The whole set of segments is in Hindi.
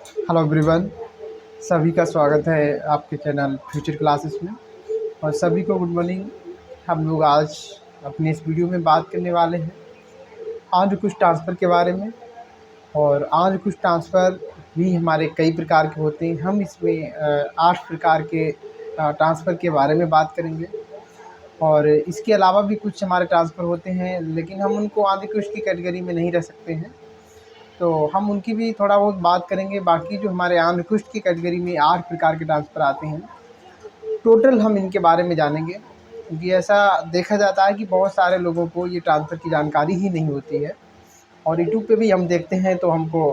हेलो एवरीवन, सभी का स्वागत है आपके चैनल फ्यूचर क्लासेस में। और सभी को गुड मॉर्निंग। हम लोग आज अपने इस वीडियो में बात करने वाले हैं आज कुछ ट्रांसफ़र के बारे में। और आज कुछ ट्रांसफ़र भी हमारे कई प्रकार के होते हैं। हम इसमें 8 प्रकार के ट्रांसफ़र के बारे में बात करेंगे। और इसके अलावा भी कुछ हमारे ट्रांसफ़र होते हैं, लेकिन हम उनको आंध्र कुछ की कैटेगरी में नहीं रख सकते हैं, तो हम उनकी भी थोड़ा बहुत बात करेंगे। बाकी जो हमारे आंध्र कुष्ठ की कैटेगरी में 8 प्रकार के ट्रांसफ़र आते हैं, टोटल हम इनके बारे में जानेंगे। क्योंकि ऐसा देखा जाता है कि बहुत सारे लोगों को ये ट्रांसफ़र की जानकारी ही नहीं होती है। और यूट्यूब पे भी हम देखते हैं तो हमको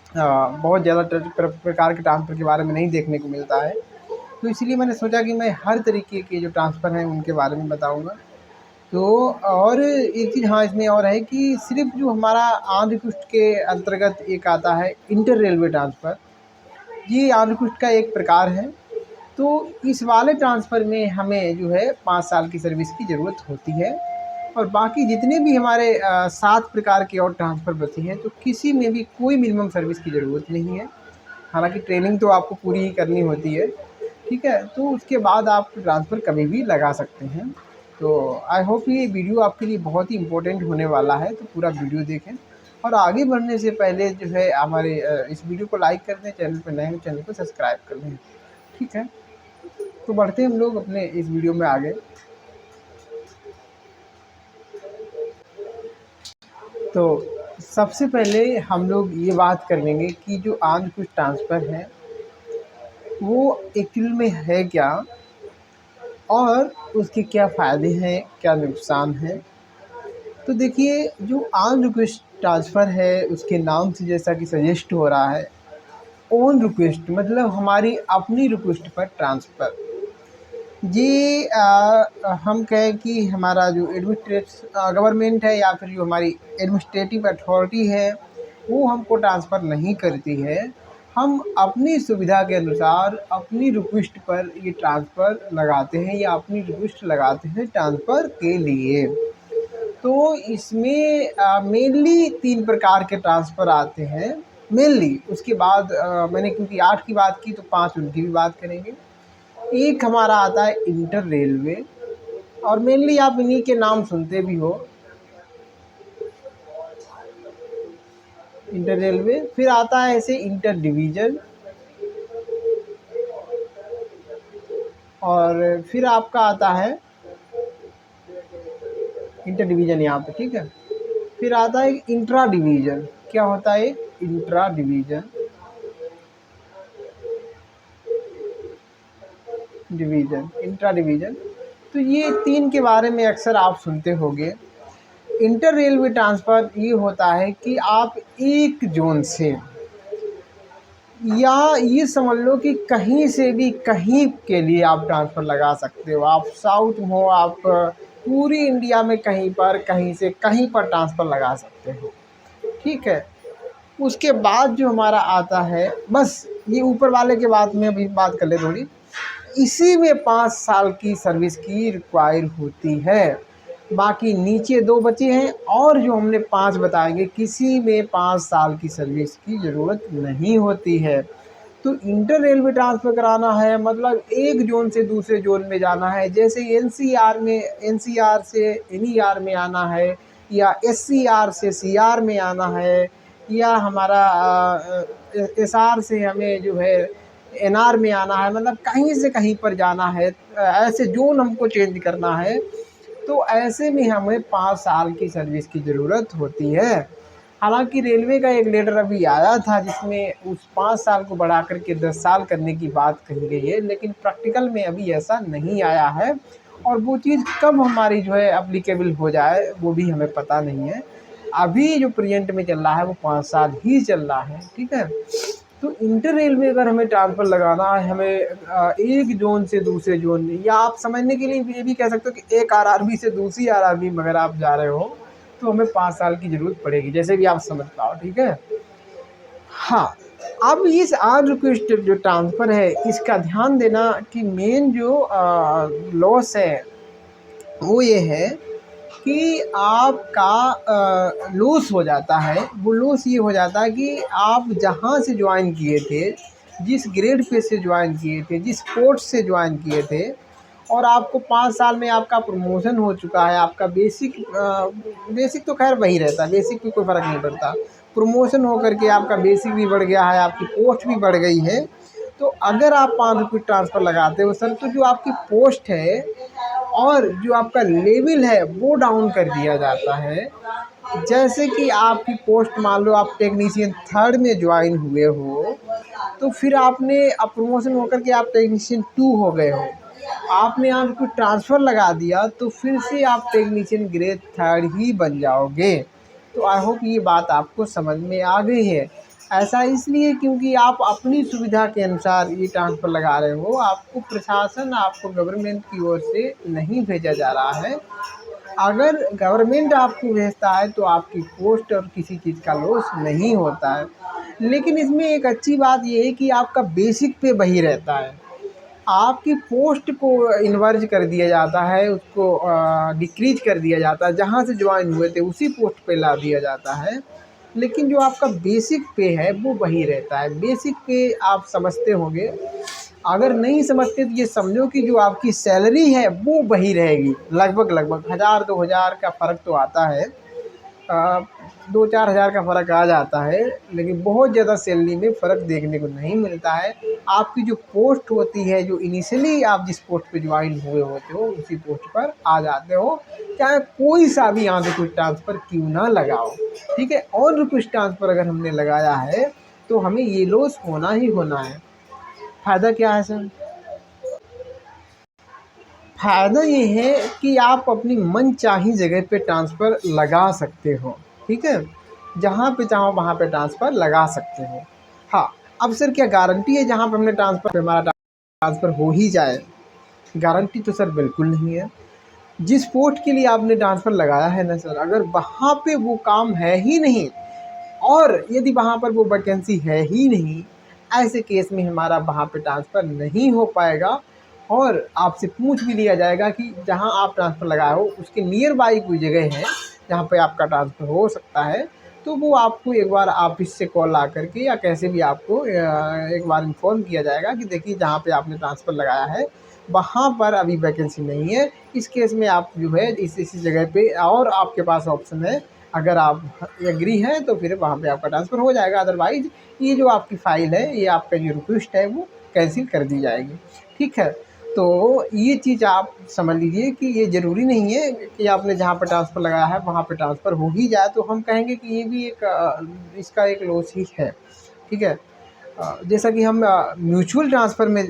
बहुत ज़्यादा प्रकार के ट्रांसफ़र के बारे में नहीं देखने को मिलता है। तो इसीलिए मैंने सोचा कि मैं हर तरीके के जो ट्रांसफ़र हैं उनके बारे में बताऊँगा। तो और एक चीज़ हाँ इसमें और है कि सिर्फ़ जो हमारा आंध्र कुष्ठ के अंतर्गत एक आता है इंटर रेलवे ट्रांसफ़र, ये आंध्र कुष्ठ का एक प्रकार है। तो इस वाले ट्रांसफ़र में हमें जो है 5 साल की सर्विस की ज़रूरत होती है। और बाकी जितने भी हमारे 7 प्रकार के और ट्रांसफ़र बचे हैं, तो किसी में भी कोई मिनिमम सर्विस की ज़रूरत नहीं है। हालाँकि ट्रेनिंग तो आपको पूरी ही करनी होती है, ठीक है? तो उसके बाद आप ट्रांसफ़र कभी भी लगा सकते हैं। तो आई होप ये वीडियो आपके लिए बहुत ही इम्पोर्टेंट होने वाला है, तो पूरा वीडियो देखें। और आगे बढ़ने से पहले जो है हमारे इस वीडियो को लाइक कर दें, चैनल पर नए हैं चैनल को सब्सक्राइब कर लें, ठीक है? तो बढ़ते हैं हम लोग अपने इस वीडियो में आगे। तो सबसे पहले हम लोग ये बात कर लेंगे कि जो आंध्र कुष्ठ ट्रांसफ़र है वो एक्चुअल में है क्या, और उसके क्या फ़ायदे हैं, क्या नुकसान हैं। तो देखिए, जो ऑन रिक्वेस्ट ट्रांसफ़र है उसके नाम से जैसा कि सजेस्ट हो रहा है, ऑन रिक्वेस्ट मतलब हमारी अपनी रिक्वेस्ट पर ट्रांसफ़र। ये हम कहें कि हमारा जो गवर्नमेंट है या फिर जो हमारी एडमिनिस्ट्रेटिव अथॉरिटी है वो हमको ट्रांसफ़र नहीं करती है। हम अपनी सुविधा के अनुसार अपनी रिक्वेस्ट पर ये ट्रांसफ़र लगाते हैं या अपनी रिक्वेस्ट लगाते हैं ट्रांसफ़र के लिए। तो इसमें मेनली 3 प्रकार के ट्रांसफ़र आते हैं मेनली। उसके बाद मैंने क्योंकि 8 की बात की तो 5 उनकी भी बात करेंगे। एक हमारा आता है इंटर रेलवे, और मेनली आप इन्हीं के नाम सुनते भी हो, इंटर रेलवे। फिर आता है ऐसे इंटर डिवीज़न, और फिर आपका आता है इंटर डिवीज़न यहाँ पे, ठीक है। फिर आता है इंट्रा डिवीज़न। क्या होता है इंट्रा डिवीज़न? Intra division. तो ये 3 के बारे में अक्सर आप सुनते होंगे। इंटर रेलवे ट्रांसफ़र ये होता है कि आप एक ज़ोन से, या ये समझ लो कि कहीं से भी कहीं के लिए आप ट्रांसफ़र लगा सकते हो। आप साउथ में हो, आप पूरी इंडिया में कहीं पर, कहीं से कहीं पर ट्रांसफ़र लगा सकते हो, ठीक है। उसके बाद जो हमारा आता है, बस ये ऊपर वाले के बाद में अभी बात कर ले थोड़ी, इसी में 5 साल की सर्विस की रिक्वायर होती है। बाकी नीचे 2 बचे हैं, और जो हमने 5 बताएंगे किसी में 5 साल की सर्विस की ज़रूरत नहीं होती है। तो इंटर रेलवे ट्रांसफ़र कराना है मतलब एक ज़ोन से दूसरे ज़ोन में जाना है। जैसे एनसीआर से एनईआर में आना है, या एससीआर से सीआर में आना है, या हमारा एसआर से हमें जो है एनआर में आना है, मतलब कहीं से कहीं पर जाना है। ऐसे ज़ोन हमको चेंज करना है, तो ऐसे में हमें 5 साल की सर्विस की ज़रूरत होती है। हालांकि रेलवे का एक लेटर अभी आया था जिसमें उस 5 साल को बढ़ा कर के 10 साल करने की बात कही गई है, लेकिन प्रैक्टिकल में अभी ऐसा नहीं आया है। और वो चीज़ कब हमारी जो है अप्लीकेबल हो जाए वो भी हमें पता नहीं है। अभी जो प्रेजेंट में चल रहा है वो 5 साल ही चल रहा है, ठीक है। तो इंटर रेलवे अगर हमें ट्रांसफ़र लगाना है, हमें एक ज़ोन से दूसरे ज़ोन में, या आप समझने के लिए ये भी कह सकते हो कि एक आरआरबी से दूसरी आरआरबी में अगर आप जा रहे हो तो हमें 5 साल की ज़रूरत पड़ेगी, जैसे भी आप समझ पाओ, ठीक है। हाँ, अब इस आज रिक्वेस्ट जो ट्रांसफ़र है इसका ध्यान देना कि मेन जो लॉस है वो ये है कि आपका लॉस हो जाता है। वो लॉस ये हो जाता है कि आप जहाँ से ज्वाइन किए थे, जिस ग्रेड पे से ज्वाइन किए थे, जिस पोस्ट से ज्वाइन किए थे, और आपको 5 साल में आपका प्रमोशन हो चुका है, आपका बेसिक तो खैर वही रहता है, बेसिक में कोई फ़र्क नहीं पड़ता। प्रमोशन हो करके आपका बेसिक भी बढ़ गया है, आपकी पोस्ट भी बढ़ गई है। तो अगर आप 5 रुपये ट्रांसफ़र लगाते हो सर, तो जो आपकी पोस्ट है और जो आपका लेवल है वो डाउन कर दिया जाता है। जैसे कि आपकी पोस्ट, मान लो आप टेक्नीशियन 3rd में ज्वाइन हुए हो, तो फिर आपने अब प्रमोशन होकर के आप टेक्नीशियन 2 हो गए हो, आपने यहाँ पे कोई ट्रांसफ़र लगा दिया तो फिर से आप टेक्नीशियन ग्रेड 3rd ही बन जाओगे। तो आई होप ये बात आपको समझ में आ गई है। ऐसा इसलिए क्योंकि आप अपनी सुविधा के अनुसार ये ट्रांसफ़र लगा रहे हो, आपको प्रशासन, आपको गवर्नमेंट की ओर से नहीं भेजा जा रहा है। अगर गवर्नमेंट आपको भेजता है तो आपकी पोस्ट और किसी चीज़ का लॉस नहीं होता है। लेकिन इसमें एक अच्छी बात ये है कि आपका बेसिक पे वही रहता है। आपकी पोस्ट को इन्वर्ज कर दिया जाता है, उसको डिक्रीज कर दिया जाता है, जहाँ से ज्वाइन हुए थे उसी पोस्ट पे ला दिया जाता है। लेकिन जो आपका बेसिक पे है वो वही रहता है। बेसिक पे आप समझते होंगे, अगर नहीं समझते तो ये समझो कि जो आपकी सैलरी है वो वही रहेगी, लगभग लगभग 1000-2000 का फ़र्क तो आता है, 2-4 हज़ार का फ़र्क आ जाता है, लेकिन बहुत ज़्यादा सैलरी में फ़र्क देखने को नहीं मिलता है। आपकी जो पोस्ट होती है, जो इनिशियली आप जिस पोस्ट पे ज्वाइन हुए होते हो उसी पोस्ट पर आ जाते हो, चाहे कोई सा भी यहाँ से कुछ ट्रांसफ़र क्यों ना लगाओ, ठीक है। और कुछ ट्रांसफ़र अगर हमने लगाया है तो हमें ये लॉस होना ही होना है। फ़ायदा क्या है सर? फ़ायदा ये है कि आप अपनी मनचाही जगह पे ट्रांसफ़र लगा सकते हो, ठीक है? जहाँ पे चाहो वहाँ पे ट्रांसफ़र लगा सकते हो। हाँ, अब सर क्या गारंटी है जहाँ पे हमने ट्रांसफ़र, हमारा ट्रांसफ़र हो ही जाए? गारंटी तो सर बिल्कुल नहीं है। जिस पोस्ट के लिए आपने ट्रांसफ़र लगाया है ना सर, अगर वहाँ पे वो काम है ही नहीं, और यदि वहाँ पर वो वैकेंसी है ही नहीं, ऐसे केस में हमारा वहाँ पे ट्रांसफ़र नहीं हो पाएगा। और आपसे पूछ भी लिया जाएगा कि जहाँ आप ट्रांसफ़र लगाए हो उसके नियर बाई कोई जगह है जहाँ पे आपका ट्रांसफ़र हो सकता है, तो वो आपको एक बार ऑफिस से कॉल ला करके या कैसे भी आपको एक बार इन्फॉर्म किया जाएगा कि देखिए जहाँ पे आपने ट्रांसफ़र लगाया है वहाँ पर अभी वैकेंसी नहीं है। इस केस में आप जो है इस जगह पे, और आपके पास ऑप्शन है, अगर आप एग्री हैं तो फिर वहाँ पे आपका ट्रांसफ़र हो जाएगा। अदरवाइज़ ये जो आपकी फ़ाइल है, ये आपका जो रिक्वेस्ट है वो कैंसिल कर दी जाएगी, ठीक है। तो ये चीज़ आप समझ लीजिए कि ये ज़रूरी नहीं है कि आपने जहाँ पर ट्रांसफ़र लगाया है वहाँ पे ट्रांसफ़र हो ही जाए, तो हम कहेंगे कि ये भी एक इसका एक लॉस ही है, ठीक है। जैसा कि हम म्यूचुअल ट्रांसफ़र में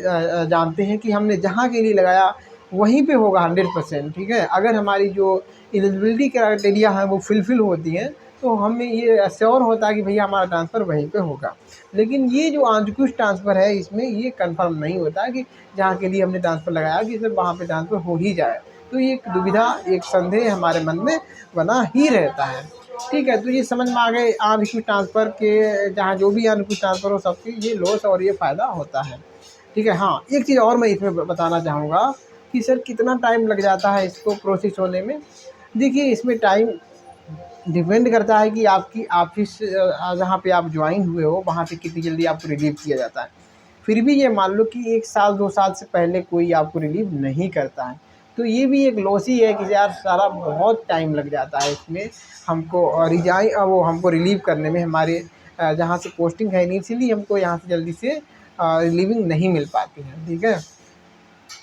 जानते हैं कि हमने जहाँ के लिए लगाया वहीं पे होगा 100%, ठीक है। अगर हमारी जो एलिजिबिलिटी क्राइटेरिया है वो फुलफ़िल होती हैं तो हमें ये एश्योर होता है कि भैया हमारा ट्रांसफ़र वहीं पे होगा। लेकिन ये जो ऑनकुछ ट्रांसफ़र है इसमें ये कंफर्म नहीं होता है कि जहाँ के लिए हमने ट्रांसफ़र लगाया कि सर वहाँ पे ट्रांसफ़र हो ही जाए। तो ये एक दुविधा, एक संदेह हमारे मन में बना ही रहता है, ठीक है। तो ये समझ में आ गए ऑनकुछ ट्रांसफ़र के, जहाँ जो भी ऑनकुछ ट्रांसफ़र हो सबकी ये लॉस और ये फ़ायदा होता है, ठीक है। हाँ, एक चीज़ और मैं इसमें बताना चाहूँगा कि सर कितना टाइम लग जाता है इसको प्रोसेस होने में। देखिए इसमें टाइम डिपेंड करता है कि आपकी ऑफ़िस जहाँ पे आप ज्वाइन हुए हो वहाँ से कितनी जल्दी आपको रिलीव किया जाता है। फिर भी ये मान लो कि 1 साल 2 साल से पहले कोई आपको रिलीव नहीं करता है, तो ये भी एक लॉस ही है कि यार सारा बहुत टाइम लग जाता है इसमें हमको वो हमको रिलीव करने में। हमारे जहाँ से पोस्टिंग है इनिशियली हमको यहाँ से जल्दी से रिलीविंग नहीं मिल पाती है, ठीक है।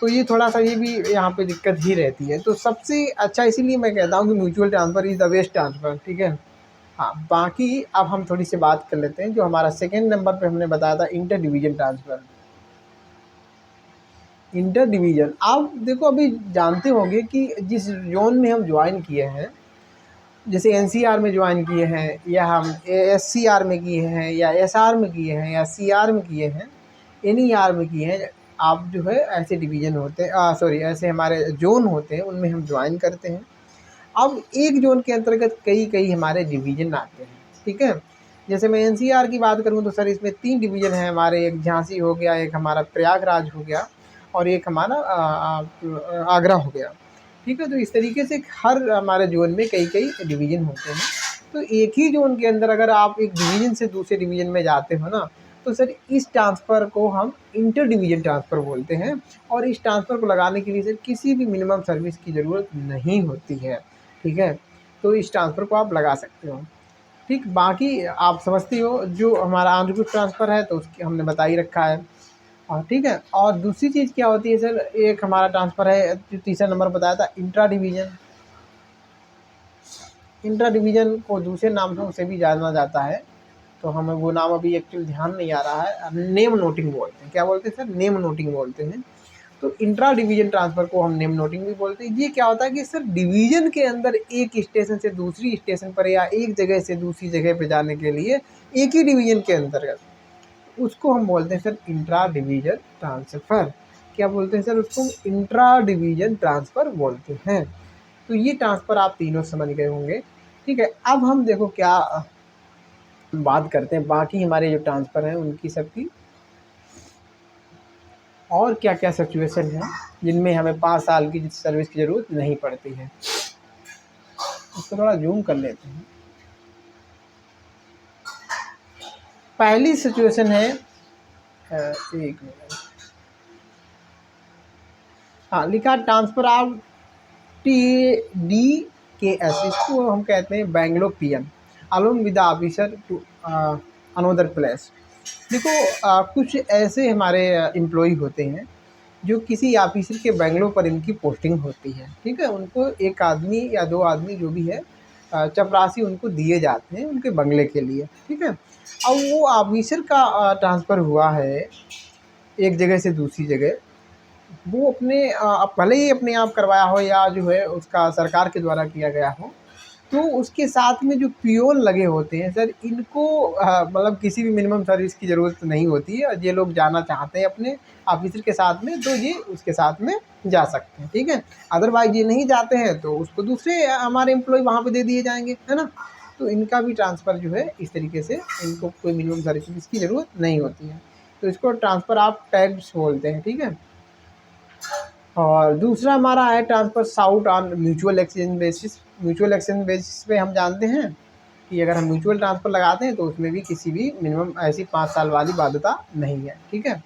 तो ये थोड़ा-सा ये भी यहाँ पे दिक्कत ही रहती है। तो सबसे अच्छा इसीलिए मैं कहता हूँ कि mutual transfer is the best transfer, ठीक है। हाँ, बाकी अब हम थोड़ी-सी बात कर लेते हैं, जो हमारा सेकंड नंबर पे हमने बताया था inter division transfer. Inter division, आप देखो अभी जानते होंगे कि जिस ज़ोन में हम जॉइन किए हैं, जैसे एनसीआर में जॉइन किए हैं, या हम एससीआर में किए हैं, या एसआर में किए हैं, या सीआर में किए हैं, एनईआर में किए हैं, आप जो है ऐसे डिवीज़न होते हैं, सॉरी ऐसे हमारे ज़ोन होते हैं उनमें हम जॉइन करते हैं। अब एक ज़ोन के अंतर्गत कई हमारे डिवीज़न आते हैं, ठीक है। जैसे मैं एनसीआर की बात करूँ तो सर इसमें 3 डिवीज़न हैं हमारे, एक झांसी हो गया, एक हमारा प्रयागराज हो गया, और एक हमारा आगरा हो गया, ठीक है। तो इस तरीके से हर हमारे जोन में कई कई डिवीज़न होते हैं। तो एक ही जोन के अंदर अगर आप एक डिवीज़न से दूसरे डिवीज़न में जाते हो ना, तो सर इस ट्रांसफ़र को हम इंटर डिवीज़न ट्रांसफ़र बोलते हैं। और इस ट्रांसफ़र को लगाने के लिए सर किसी भी मिनिमम सर्विस की ज़रूरत नहीं होती है, ठीक है। तो इस ट्रांसफ़र को आप लगा सकते हो, ठीक। बाकी आप समझते हो जो हमारा ऑन रिक्वेस्ट ट्रांसफ़र है तो उसकी हमने बता ही रखा है, और ठीक है। और दूसरी चीज़ क्या होती है सर, एक हमारा ट्रांसफ़र है जो तीसरा नंबर बताया था, इंट्रा डिवीज़न। इंट्रा डिवीज़न को दूसरे नाम से उसे भी जाना जाता है, तो हमें वो नाम अभी एक्चुअली ध्यान नहीं आ रहा है। नेम नोटिंग बोलते हैं, क्या बोलते हैं सर, नेम नोटिंग बोलते हैं। तो इंट्रा डिवीज़न ट्रांसफ़र को हम नेम नोटिंग भी बोलते हैं। ये क्या होता है कि सर डिवीज़न के अंदर एक स्टेशन से दूसरी स्टेशन पर या एक जगह से दूसरी जगह पे जाने के लिए एक ही डिवीज़न के अंतर्गत, उसको हम बोलते हैं सर इंट्रा डिवीज़न ट्रांसफ़र। क्या बोलते हैं सर, उसको इंट्रा डिवीज़न ट्रांसफ़र बोलते हैं। तो ये ट्रांसफ़र आप तीनों समझ गए होंगे, ठीक है। अब हम देखो क्या बात करते हैं बाकी हमारे जो ट्रांसफ़र हैं उनकी सबकी, और क्या क्या सिचुएशन है जिनमें हमें 5 साल की सर्विस की ज़रूरत नहीं पड़ती है। इसको थोड़ा जूम कर लेते हैं। पहली सिचुएशन है, एक मिनट, हाँ लिखा ट्रांसफ़र ऑफ TDKS, इसको हम कहते हैं Bangalore PM along with the officer to another place. देखो कुछ ऐसे हमारे एम्प्लॉई होते हैं जो किसी ऑफिसर के बेंगलोर पर इनकी पोस्टिंग होती है, ठीक है। उनको एक आदमी या 2 आदमी जो भी है चपरासी उनको दिए जाते हैं उनके बंगले के लिए, ठीक है। अब वो ऑफिसर का ट्रांसफ़र हुआ है एक जगह से दूसरी जगह, वो अपने भले ही अपने आप करवाया हो या जो है उसका सरकार के द्वारा किया गया हो, तो उसके साथ में जो पियोन लगे होते हैं सर, इनको मतलब किसी भी मिनिमम सर्विस की ज़रूरत नहीं होती है, और ये लोग जाना चाहते हैं अपने ऑफिसर के साथ में तो ये उसके साथ में जा सकते हैं, ठीक है। अदरवाइज ये नहीं जाते हैं तो उसको दूसरे हमारे एम्प्लॉय वहाँ पे दे दिए जाएंगे, है ना। तो इनका भी ट्रांसफ़र जो है इस तरीके से, इनको कोई मिनिमम सर्विस की ज़रूरत नहीं होती है। तो इसको ट्रांसफ़र ऑफ टैक्स बोलते हैं, ठीक है। और दूसरा हमारा है transfer sought on mutual exchange basis. Mutual exchange basis पे हम जानते हैं कि अगर हम म्यूचुअल ट्रांसफ़र लगाते हैं तो उसमें भी किसी भी मिनिमम ऐसी 5 साल वाली बाध्यता नहीं है, ठीक है।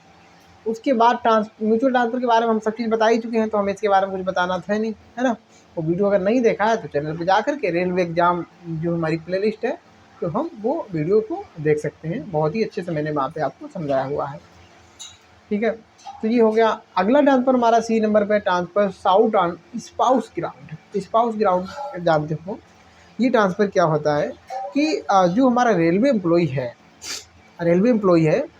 उसके बाद म्यूचुअल ट्रांसफ़र के बारे में हम सब चीज़ बता ही चुके हैं, तो हमें इसके बारे में कुछ बताना था नहीं, है ना। वो वीडियो अगर नहीं देखा है तो चैनल पर जा कर के रेलवे एग्ज़ाम जो हमारी प्लेलिस्ट है, तो हम वो वीडियो को देख सकते हैं। बहुत ही अच्छे से मैंने वहाँ पे आपको समझाया हुआ है, ठीक है। तो ये हो गया। अगला ट्रांसफ़र हमारा सी नंबर पे transfer sought on spouse ground. Spouse ground जानते हो, ये ट्रांसफ़र क्या होता है कि जो हमारा रेलवे एम्प्लॉई है,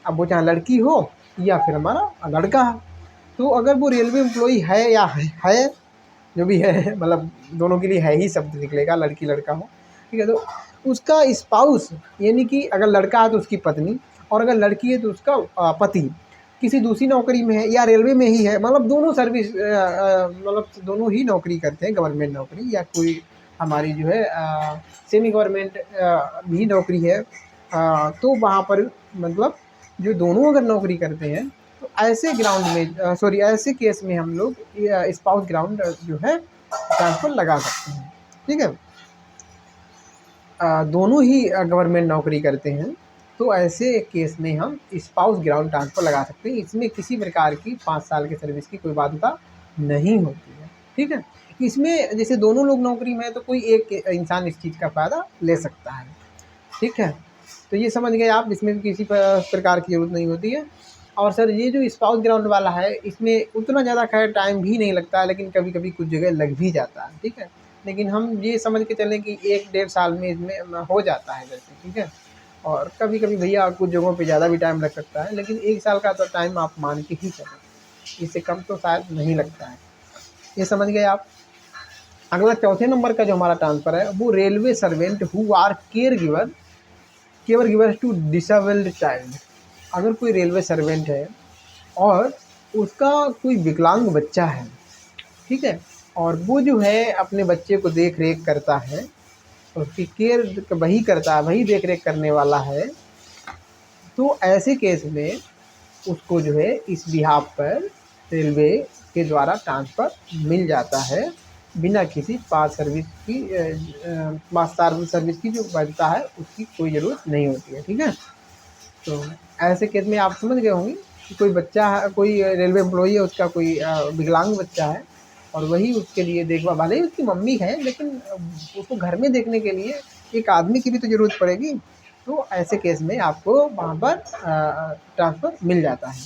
अब वो चाहे लड़की हो या फिर हमारा लड़का है, तो अगर वो रेलवे एम्प्लॉई है या है जो भी है, मतलब दोनों के लिए है ही शब्द निकलेगा, लड़की लड़का हो, ठीक है। तो उसका स्पाउस यानी कि अगर लड़का है तो उसकी पत्नी, और अगर लड़की है तो उसका पति किसी दूसरी नौकरी में है या रेलवे में ही है, मतलब दोनों सर्विस मतलब दोनों ही नौकरी करते हैं, गवर्नमेंट नौकरी या कोई हमारी जो है सेमी गवर्नमेंट भी नौकरी है, तो वहाँ पर मतलब जो दोनों अगर नौकरी करते हैं तो ऐसे ग्राउंड में सॉरी ऐसे केस में हम लोग स्पाउस ग्राउंड जो है ट्रांसफ़र लगा सकते हैं, ठीक है। दोनों ही गवर्नमेंट नौकरी करते हैं तो ऐसे केस में हम स्पाउस ग्राउंड ट्रांसफ़र लगा सकते हैं। इसमें किसी प्रकार की 5 साल की सर्विस की कोई बाध्यता नहीं होती है, ठीक है। इसमें जैसे दोनों लोग नौकरी में है तो कोई एक इंसान इस चीज़ का फ़ायदा ले सकता है, ठीक है। तो ये समझ गए आप, इसमें भी किसी प्रकार की ज़रूरत नहीं होती है। और सर ये जो स्पाउस ग्राउंड वाला है इसमें उतना ज़्यादा खैर टाइम भी नहीं लगता है, लेकिन कभी कभी कुछ जगह लग भी जाता है, ठीक है। लेकिन हम ये समझ के चलें कि 1-1.5 साल में इसमें हो जाता है जैसे, ठीक है। और कभी कभी भैया कुछ जगहों पे ज़्यादा भी टाइम लग सकता है, लेकिन 1 साल का तो टाइम आप मान के ही चलें, इससे कम तो शायद नहीं लगता है। ये समझ गए आप। अगला चौथे नंबर का जो हमारा ट्रांसफ़र है वो railway servant who are caregivers to disabled child. अगर कोई रेलवे सर्वेंट है और उसका कोई विकलांग बच्चा है, ठीक है, और वो जो है अपने बच्चे को देख रेख करता है, उसकी केयर वही करता है, वही देख रेख करने वाला है, तो ऐसे केस में उसको जो है इस बिहाफ पर रेलवे के द्वारा ट्रांसफ़र मिल जाता है, बिना किसी पास सर्विस की पास सर्विस की जो वैधता है उसकी कोई ज़रूरत नहीं होती है। ठीक है, तो ऐसे केस में आप समझ गए होंगे कि कोई बच्चा है, कोई रेलवे एम्प्लॉई है, उसका कोई विकलांग बच्चा है और वही उसके लिए देखभाल, भले ही उसकी मम्मी है लेकिन उसको घर में देखने के लिए एक आदमी की भी तो ज़रूरत पड़ेगी। तो ऐसे केस में आपको वहाँ पर ट्रांसफ़र मिल जाता है।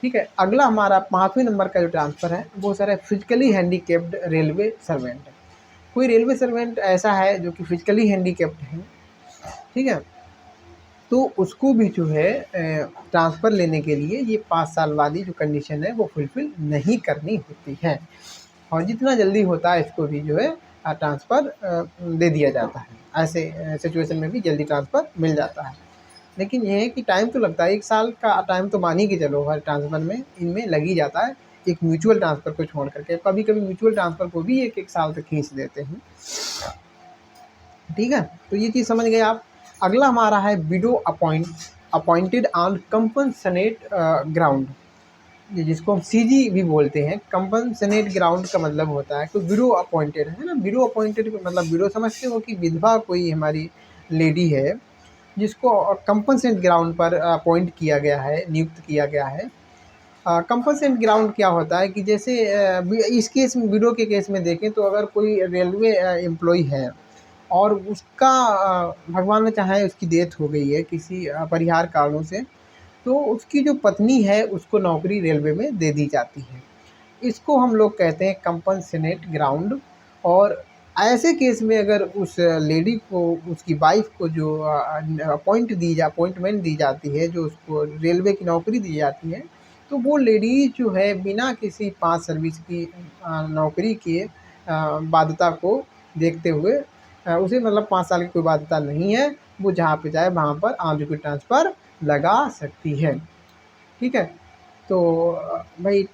ठीक है, अगला हमारा 5वें नंबर का जो ट्रांसफ़र है वो सर है फिजिकली हैंडीकेप्ड रेलवे सर्वेंट। कोई रेलवे सर्वेंट ऐसा है जो कि फिजिकली हैंडीकेप्ड है, ठीक है, तो उसको भी जो है ट्रांसफ़र लेने के लिए ये 5 साल वाली जो कंडीशन है वो फुलफ़िल नहीं करनी होती है और जितना जल्दी होता है इसको भी जो है ट्रांसफ़र दे दिया जाता है। ऐसे सिचुएशन में भी जल्दी ट्रांसफ़र मिल जाता है। लेकिन ये है कि टाइम तो लगता है, 1 साल का टाइम तो मान ही के चलो हर ट्रांसफ़र में इनमें लग ही जाता है, एक म्यूचुअल ट्रांसफ़र को छोड़ करके। कभी-कभी म्यूचुअल ट्रांसफ़र को भी 1-1 साल तक खींच देते हैं। ठीक है, तो ये चीज़ समझ गए आप। अगला हमारा है window appointed on compensated ground, जिसको हम सीजी भी बोलते हैं। कंपनसेटेड ग्राउंड का मतलब होता है कि विडो अपॉइंटेड है ना, विडो अपॉइंटेड मतलब विडो समझते हो कि विधवा कोई हमारी लेडी है जिसको कंपनसेट ग्राउंड पर अपॉइंट किया गया है, नियुक्त किया गया है। कंपनसेट ग्राउंड क्या होता है कि जैसे इस केस में, विडो के केस में देखें तो अगर कोई रेलवे एम्प्लॉई है और उसका भगवान न चाहे उसकी डेथ हो गई है किसी अपरिहार्य कारणों से, तो उसकी जो पत्नी है उसको नौकरी रेलवे में दे दी जाती है। इसको हम लोग कहते हैं कंपनसेट ग्राउंड। और ऐसे केस में अगर उस लेडी को, उसकी वाइफ को जो अपॉइंटमेंट दी जाती है, जो उसको रेलवे की नौकरी दी जाती है, तो वो लेडी जो है बिना किसी पास सर्विस की नौकरी के बाध्यता को देखते हुए उसे मतलब 5 साल की कोई बाध्यता नहीं है, वो जहाँ पे चाहे वहाँ पर ऑन रिक्वेस्ट ट्रांसफ़र लगा सकती है। ठीक है, तो भाई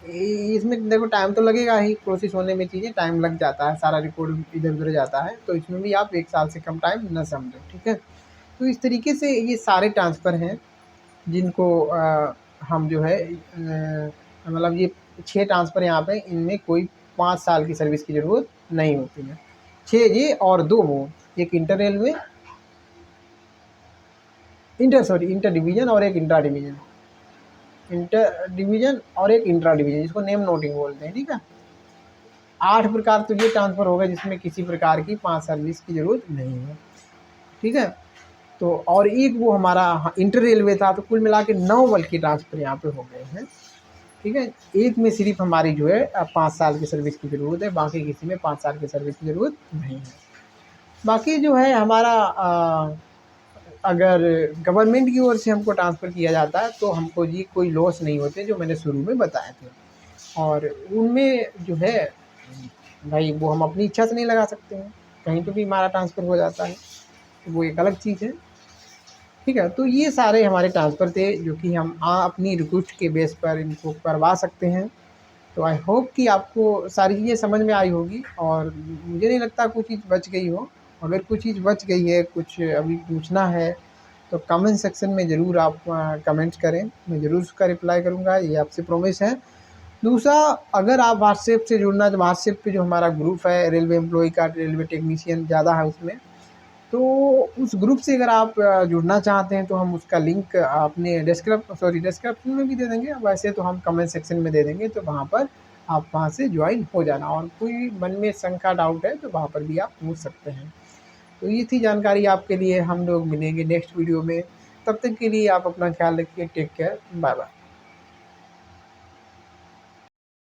इसमें देखो टाइम तो लगेगा ही, प्रोसेस होने में चीज़ें टाइम लग जाता है, सारा रिकॉर्ड इधर-उधर जाता है, तो इसमें भी आप 1 साल से कम टाइम ना समझो। ठीक है, तो इस तरीके से ये सारे ट्रांसफ़र हैं जिनको हम जो है मतलब ये 6 ट्रांसफ़र यहाँ पे, इनमें कोई 5 साल की सर्विस की ज़रूरत नहीं होती है। 6 ये और 2 वो, एक इंटर रेलवे इंटर डिवीज़न और एक इंट्रा डिवीज़न, इंटर डिवीज़न और एक इंट्रा डिवीज़न, जिसको नेम नोटिंग बोलते हैं। ठीक है, 8 प्रकार तो ये ट्रांसफ़र होगा जिसमें किसी प्रकार की 5 सर्विस की ज़रूरत नहीं है। ठीक है, तो और एक वो हमारा इंटर रेलवे था, तो कुल मिला के 9 बल्कि ट्रांसफ़र यहाँ पे हो गए हैं। ठीक है, एक में सिर्फ हमारी जो है 5 साल की सर्विस की ज़रूरत है, बाकी किसी में 5 साल की सर्विस की ज़रूरत नहीं है। बाकी जो है हमारा अगर गवर्नमेंट की ओर से हमको ट्रांसफ़र किया जाता है तो हमको ये कोई लॉस नहीं होते, जो मैंने शुरू में बताए थे। और उनमें जो है भाई वो हम अपनी इच्छा से नहीं लगा सकते हैं, कहीं पे भी हमारा ट्रांसफ़र हो जाता है, तो वो एक अलग चीज़ है। ठीक है, तो ये सारे हमारे ट्रांसफ़र थे जो कि हम अपनी रिक्वेस्ट के बेस पर इनको करवा सकते हैं। तो आई होप कि आपको सारी चीज़ें समझ में आई होगी और मुझे नहीं लगता कुछ चीज़ बच गई हो। अगर कुछ चीज़ बच गई है, कुछ अभी पूछना है, तो कमेंट सेक्शन में ज़रूर आप कमेंट्स करें, मैं ज़रूर उसका रिप्लाई करूँगा, ये आपसे प्रॉमिस है। दूसरा, अगर आप व्हाट्सएप से जुड़ना, तो व्हाट्सएप पे जो हमारा ग्रुप है रेलवे एम्प्लॉई का, रेलवे टेक्नीशियन ज़्यादा है उसमें, तो उस ग्रुप से अगर आप जुड़ना चाहते हैं तो हम उसका लिंक अपने डिस्क्रिप्शन में भी दे देंगे, वैसे तो हम कमेंट सेक्शन में दे देंगे, तो वहाँ पर आप वहाँ से ज्वाइन हो जाना। और कोई मन में शंका डाउट है तो वहाँ पर भी आप पूछ सकते हैं। तो ये थी जानकारी आपके लिए, हम लोग मिलेंगे नेक्स्ट वीडियो में, तब तक के लिए आप अपना ख्याल रखिए, टेक केयर, बाय बाय।